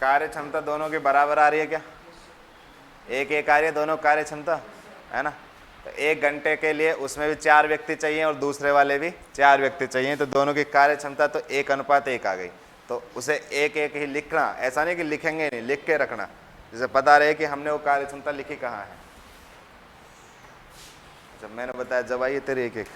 कार्य क्षमता दोनों की बराबर आ रही है क्या? एक आ रही है दोनों कार्य क्षमता, है ना। तो 1 घंटे के लिए उसमें भी 4 व्यक्ति चाहिए और दूसरे वाले भी 4 व्यक्ति चाहिए, तो दोनों की कार्य क्षमता तो 1:1 आ गई। तो उसे 1:1 ही लिखना, ऐसा नहीं कि लिखेंगे नहीं, लिख के रखना, जैसे पता रहे कि हमने वो कार्य क्षमता लिखी कहाँ है। जब मैंने बताया जब आइए तेरे 1:1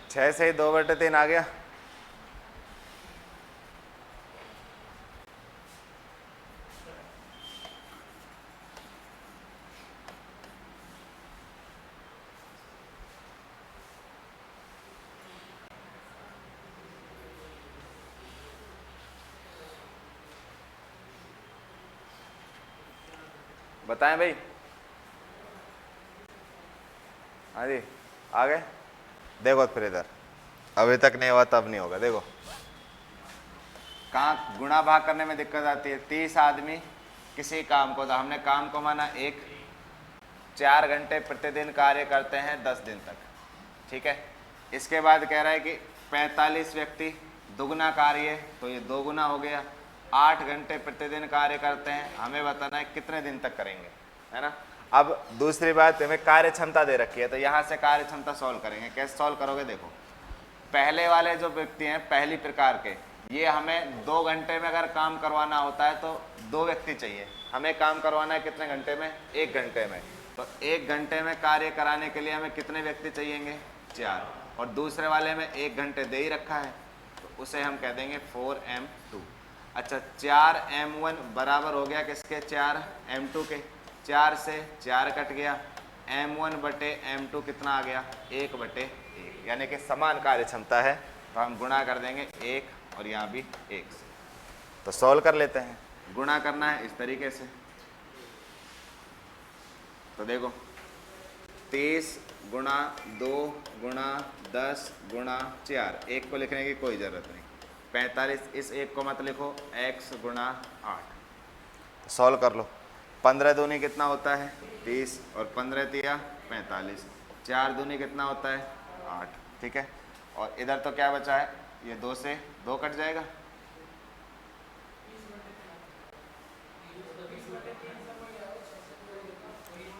6 से ही 2/3 आ गया। बताएं भाई। हाँ जी, आ गए। देखो फिर इधर अभी तक नहीं हुआ तब नहीं होगा। देखो कहाँ गुणा भाग करने में दिक्कत आती है। 30 आदमी किसी काम को, तो हमने काम को माना 1, 4 घंटे प्रतिदिन कार्य करते हैं 10 दिन तक, ठीक है। इसके बाद कह रहा है कि 45 व्यक्ति दुगना कार्य, तो ये 2 गुना हो गया। 8 घंटे प्रतिदिन कार्य करते हैं, हमें बताना है कितने दिन तक करेंगे, है ना। अब दूसरी बात, हमें कार्य क्षमता दे रखी है, तो यहाँ से कार्य क्षमता सॉल्व करेंगे। कैसे सॉल्व करोगे? देखो पहले वाले जो व्यक्ति हैं पहली प्रकार के, ये हमें 2 घंटे में अगर काम करवाना होता है तो 2 व्यक्ति चाहिए। हमें काम करवाना है कितने घंटे में? 1 घंटे में। तो 1 घंटे में कार्य कराने के लिए हमें कितने व्यक्ति चाहिएंगे? 4। और दूसरे वाले में 1 घंटे दे ही रखा है तो उसे हम कह देंगे 4m2। अच्छा, 4m1 बराबर हो गया किसके? 4m2 के। 4 से 4 कट गया, m1 बटे m2 कितना आ गया? 1/1, यानी कि समान कार्य क्षमता है तो हम गुणा कर देंगे 1 और यहाँ भी 1 से। तो सॉल्व कर लेते हैं। गुणा करना है इस तरीके से। तो देखो 30 गुणा 2 गुणा 10 गुणा 4, 1 को लिखने की कोई ज़रूरत नहीं। 45, इस 1 को मत लिखो, x गुणा 8। सॉल्व कर लो। 15 दूनी कितना होता है? 30 और 15 तिया 45। 4 दूनी कितना होता है? 8। ठीक है, और इधर तो क्या बचा है? ये 2 से 2 कट जाएगा।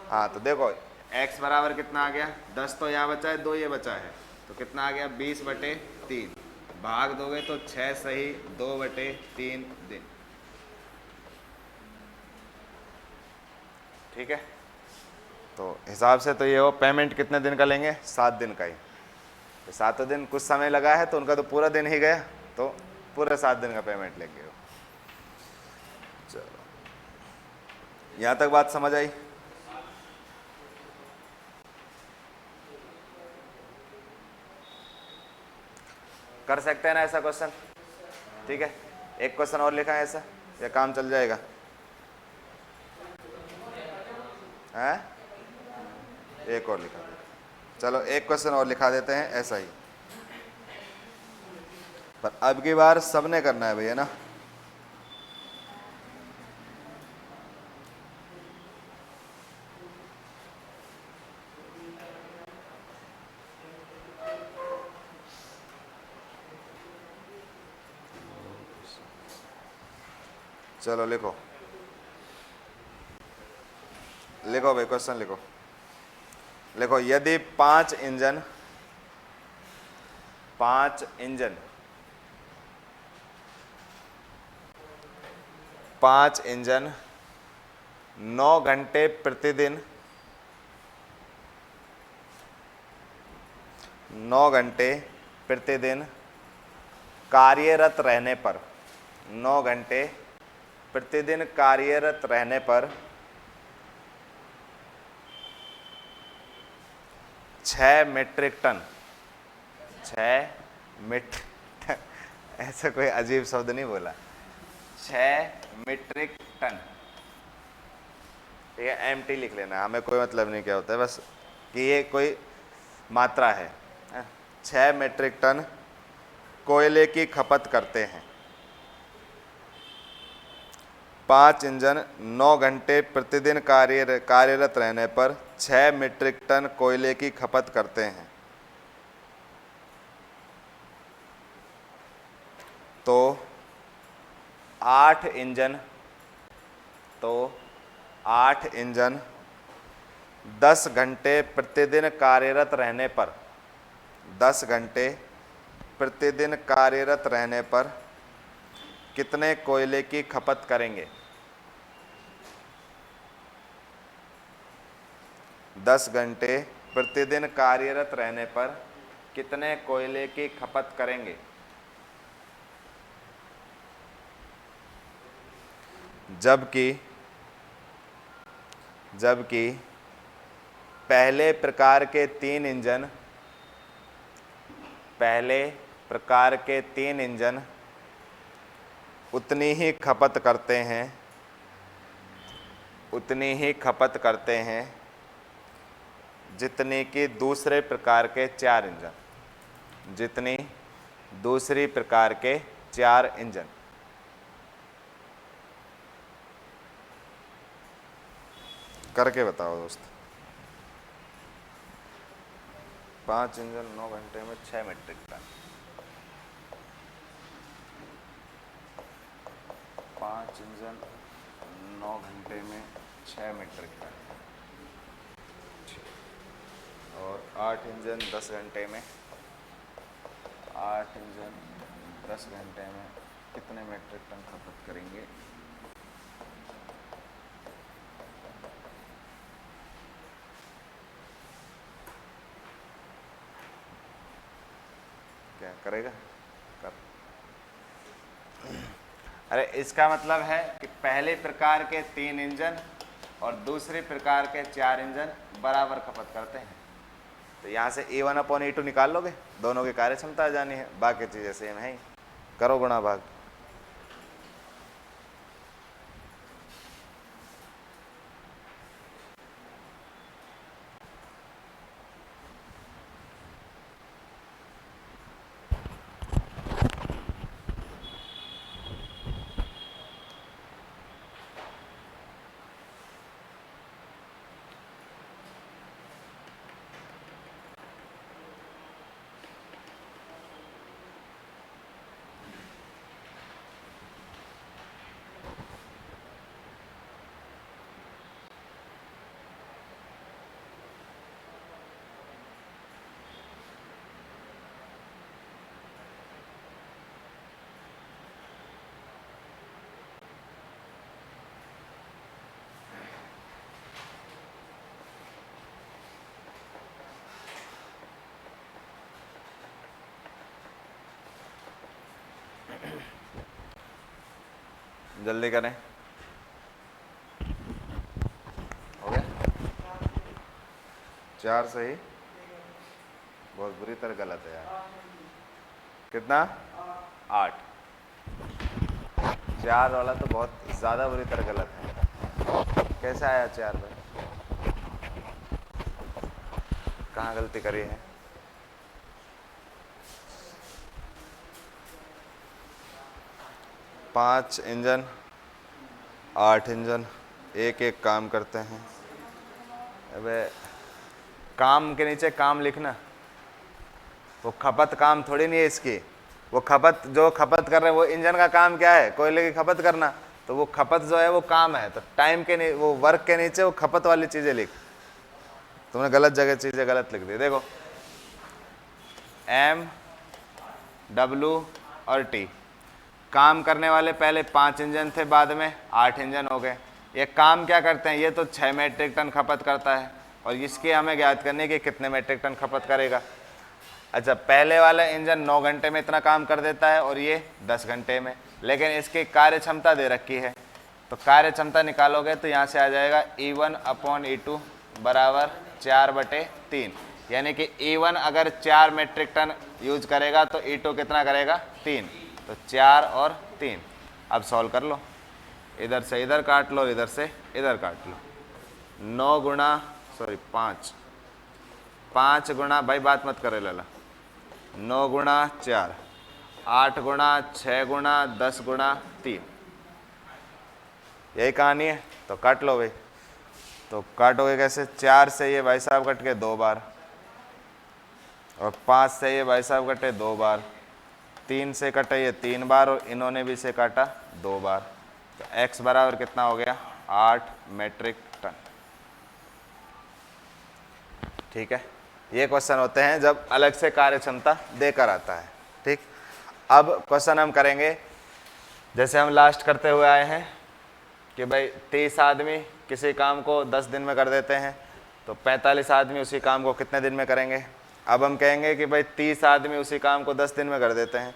हाँ, तो देखो x बराबर कितना आ गया? 10 तो यहाँ बचा है, 2 ये बचा है, तो कितना आ गया? 20/3। भाग दोगे तो 6 सही 2/3 दिन। ठीक है, तो हिसाब से तो ये हो। पेमेंट कितने दिन का लेंगे? 7 दिन का ही। तो 7 दिन कुछ समय लगा है तो उनका तो पूरा दिन ही गया, तो पूरे 7 दिन का पेमेंट लेंगे वो। चलो, यहाँ तक बात समझ आई? कर सकते हैं ना ऐसा क्वेश्चन? ठीक है, एक क्वेश्चन और लिखा है ऐसा, या काम चल जाएगा? हैं? एक और लिखा देते। चलो एक क्वेश्चन और लिखा देते हैं ऐसा ही, पर अब की बार सबने करना है भैया ना। चलो लिखो, लिखो भाई, क्वेश्चन लिखो। लिखो, यदि 5 इंजन 5 इंजन 9 घंटे प्रतिदिन 9 घंटे प्रतिदिन कार्यरत रहने पर 9 घंटे प्रतिदिन कार्यरत रहने पर 6 मीट्रिक टन 6 मीट्रिक ऐसा कोई अजीब शब्द नहीं बोला, 6 मीट्रिक टन। ये एमटी लिख लेना, हमें कोई मतलब नहीं क्या होता है, बस कि ये कोई मात्रा है। 6 मीट्रिक टन कोयले की खपत करते हैं। 5 इंजन 9 घंटे प्रतिदिन कार्यरत रहने पर 6 मीट्रिक टन कोयले की खपत करते हैं। तो 8 इंजन 10 घंटे प्रतिदिन कार्यरत रहने पर 10 घंटे प्रतिदिन कार्यरत रहने पर कितने कोयले की खपत करेंगे? 10 घंटे प्रतिदिन कार्यरत रहने पर कितने कोयले की खपत करेंगे? जबकि पहले प्रकार के 3 इंजन उतनी ही खपत करते हैं जितनी कि दूसरे प्रकार के 4 इंजन, जितनी दूसरी प्रकार के 4 इंजन। करके बताओ दोस्त। 5 इंजन 9 घंटे में 6 मीट्रिक टन। 5 इंजन 9 घंटे में 6 मीट्रिक टन, और 8 इंजन 10 घंटे में 8 इंजन 10 घंटे में कितने मीट्रिक टन खपत करेंगे। क्या करेगा कर। अरे इसका मतलब है कि पहले प्रकार के 3 इंजन और दूसरे प्रकार के 4 इंजन बराबर खपत करते हैं। तो यहाँ से A1/A2 निकाल लोगे, दोनों की कार्य क्षमता आ जानी है, बाकी चीजें सेम है ही, करो गुणा भाग। जल्दी करें, हो गया 4 सही, बहुत बुरी तरह गलत है यार। कितना 8, 4 वाला तो बहुत ज्यादा बुरी तरह गलत है। कैसे आया 4 भाई, कहाँ गलती करी है। पाँच इंजन 8 इंजन एक एक काम करते हैं। अबे काम के नीचे काम लिखना, वो खपत काम थोड़ी नहीं है इसकी। वो खपत जो खपत कर रहे हैं वो इंजन का काम क्या है, कोयले की खपत करना, तो वो खपत जो है वो काम है। तो टाइम के वो वर्क के नीचे वो खपत वाली चीजें लिख, तुमने गलत जगह चीजें गलत लिख दी। देखो M, W और T, काम करने वाले पहले 5 इंजन थे, बाद में 8 इंजन हो गए। ये काम क्या करते हैं, ये तो 6 मीट्रिक टन खपत करता है और इसके हमें ज्ञात करने की कितने मीट्रिक टन खपत करेगा। अच्छा, पहले वाला इंजन 9 घंटे में इतना काम कर देता है और ये 10 घंटे में, लेकिन इसकी कार्य क्षमता दे रखी है। तो कार्य क्षमता निकालोगे तो यहाँ से आ जाएगा E1/E2 बराबर 4/3, यानी कि E1 अगर 4 मीट्रिक टन यूज करेगा तो E2 कितना करेगा 3, तो 4 और 3। अब सॉल्व कर लो, इधर से इधर काट लो, इधर से इधर काट लो। 9 गुणा 5 गुणा, भाई बात मत करे लाला, 9 गुणा 4, 8 गुणा 6 गुणा 10 गुणा 3, यही कहानी है। तो काट लो भाई, तो काटोगे कैसे, 4 से ये भाई साहब कट के 2 बार, और 5 से ये भाई साहब कटे 2 बार, 3 से कटे ये 3 बार, और इन्होंने भी से काटा 2 बार। तो x बराबर कितना हो गया 8 मीट्रिक टन। ठीक है, ये क्वेश्चन होते हैं जब अलग से कार्य क्षमता देकर आता है। ठीक, अब क्वेश्चन हम करेंगे जैसे हम लास्ट करते हुए आए हैं कि भाई 30 आदमी किसी काम को 10 दिन में कर देते हैं, तो 45 आदमी उसी काम को कितने दिन में करेंगे। अब हम कहेंगे कि भाई 30 आदमी उसी काम को 10 दिन में कर देते हैं,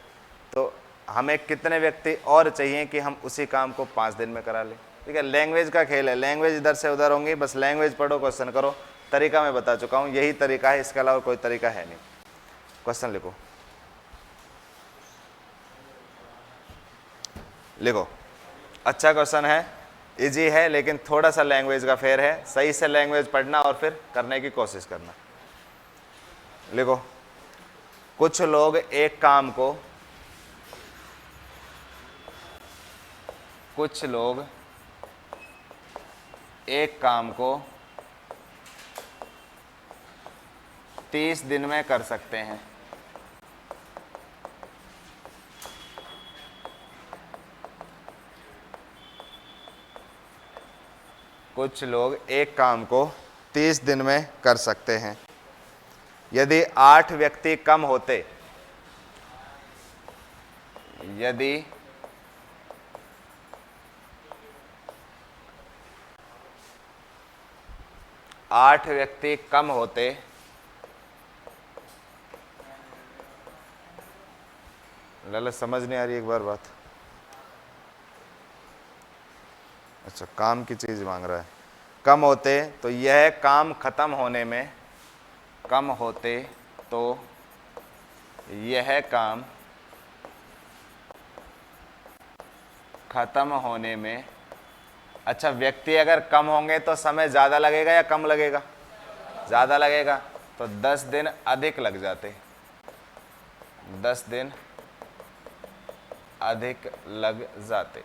तो हमें कितने व्यक्ति और चाहिए कि हम उसी काम को 5 दिन में करा लें। ठीक है, लैंग्वेज का खेल है, लैंग्वेज इधर से उधर होंगी, बस लैंग्वेज पढ़ो, क्वेश्चन करो। तरीका मैं बता चुका हूँ, यही तरीका है, इसके अलावा कोई तरीका है नहीं। क्वेश्चन लिखो, लिखो, अच्छा क्वेश्चन है, इजी है, लेकिन थोड़ा सा लैंग्वेज का फेर है। सही से लैंग्वेज पढ़ना और फिर करने की कोशिश करना। लिखो, कुछ लोग एक काम को 30 दिन में कर सकते हैं। कुछ लोग एक काम को 30 दिन में कर सकते हैं। यदि 8 व्यक्ति कम होते, यदि 8 व्यक्ति कम होते ललत समझ नहीं आ रही, एक बार बात। अच्छा, काम की चीज मांग रहा है। कम होते तो यह काम खत्म होने में, कम होते तो यह काम खत्म होने में, अच्छा व्यक्ति अगर कम होंगे तो समय ज़्यादा लगेगा या कम लगेगा? ज़्यादा लगेगा, तो 10 दिन अधिक लग जाते, 10 दिन अधिक लग जाते।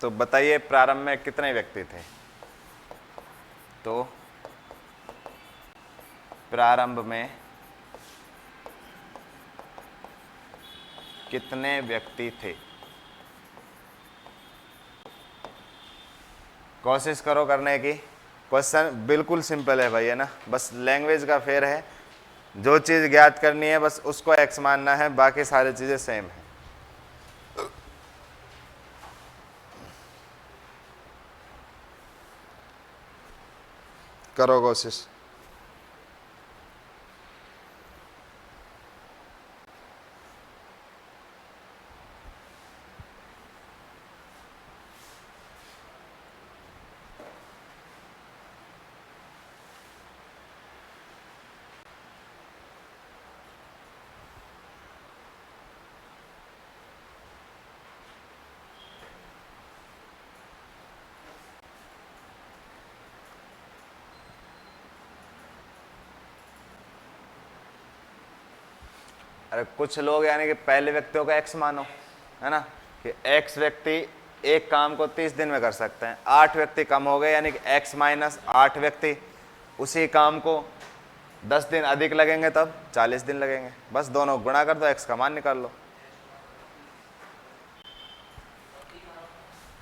तो बताइए प्रारंभ में कितने व्यक्ति थे? तो प्रारंभ में कितने व्यक्ति थे? कोशिश करो करने की। क्वेश्चन बिल्कुल सिंपल है भाई, है ना, बस लैंग्वेज का फेर है। जो चीज़ ज्ञात करनी है बस उसको एक्स मानना है, बाकी सारी चीज़ें सेम है। करो कोशिश। अरे कुछ लोग यानी कि पहले व्यक्तियों का एक्स मानो, है ना, कि एक्स व्यक्ति एक काम को 30 दिन में कर सकते हैं। 8 व्यक्ति कम हो गए यानी कि एक्स माइनस 8 व्यक्ति उसी काम को 10 दिन अधिक लगेंगे, तब 40 दिन लगेंगे। बस दोनों गुणा कर दो, एक्स का मान निकाल लो।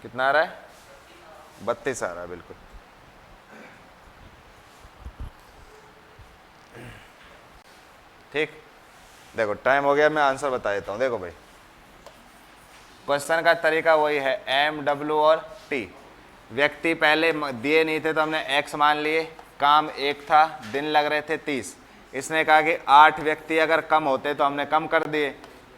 कितना आ रहा है? 32 आ रहा है, बिल्कुल। ठीक, देखो टाइम हो गया, मैं आंसर बता देता हूँ। देखो भाई, क्वेश्चन का तरीका वही है, एम, डब्ल्यू और टी। व्यक्ति पहले दिए नहीं थे तो हमने एक्स मान लिए, काम एक था, दिन लग रहे थे 30। इसने कहा कि 8 व्यक्ति अगर कम होते तो हमने कम कर दिए,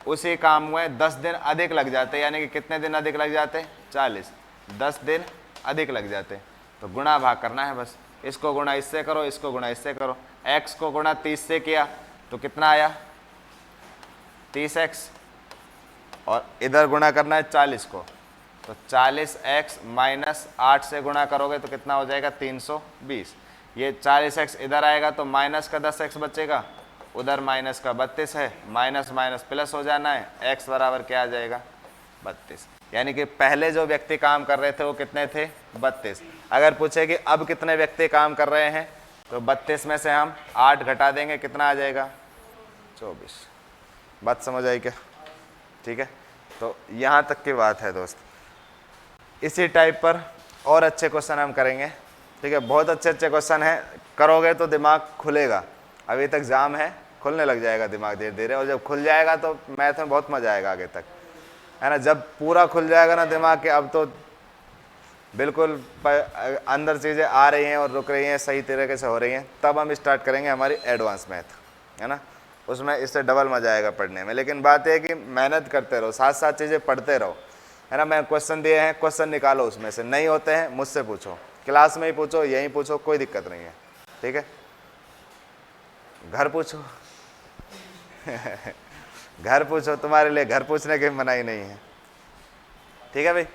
उसी काम में 10 दिन अधिक लग जाते, यानी कि कितने दिन अधिक लग जाते? 40। 10 दिन अधिक लग जाते, तो गुणा भाग करना है बस। इसको गुणा इससे करो, इसको गुणा इससे करो। एक्स को गुणा 30 से किया तो कितना आया? 30x, और इधर गुणा करना है 40 को, तो 40x माइनस 8 से गुणा करोगे तो कितना हो जाएगा? 320। ये 40x इधर आएगा तो माइनस का 10x बचेगा, उधर माइनस का 32 है, माइनस माइनस प्लस हो जाना है, x बराबर क्या आ जाएगा? 32। यानी कि पहले जो व्यक्ति काम कर रहे थे वो कितने थे? 32। अगर पूछे कि अब कितने व्यक्ति काम कर रहे हैं, तो 32 में से हम 8 घटा देंगे, कितना आ जाएगा? 24। बात समझ आई क्या? ठीक है, तो यहाँ तक की बात है दोस्त। इसी टाइप पर और अच्छे क्वेश्चन हम करेंगे, ठीक है। बहुत अच्छे अच्छे क्वेश्चन हैं, करोगे तो दिमाग खुलेगा। अभी तक जाम है, खुलने लग जाएगा दिमाग धीरे धीरे, और जब खुल जाएगा तो मैथ में बहुत मज़ा आएगा आगे तक, है ना। जब पूरा खुल जाएगा ना दिमाग के, अब तो बिल्कुल अंदर चीज़ें आ रही हैं और रुक रही हैं, सही तरीके से हो रही हैं, तब हम स्टार्ट करेंगे हमारी एडवांस मैथ, है ना। उसमें इससे डबल मजा आएगा पढ़ने में। लेकिन बात यह है कि मेहनत करते रहो, साथ साथ चीज़ें पढ़ते रहो, है ना। मैं क्वेश्चन दिए हैं, क्वेश्चन निकालो, उसमें से नहीं होते हैं मुझसे पूछो, क्लास में ही पूछो, यहीं पूछो, कोई दिक्कत नहीं है, ठीक है। घर पूछो घर पूछो, तुम्हारे लिए घर पूछने की मनाही नहीं है, ठीक है भाई।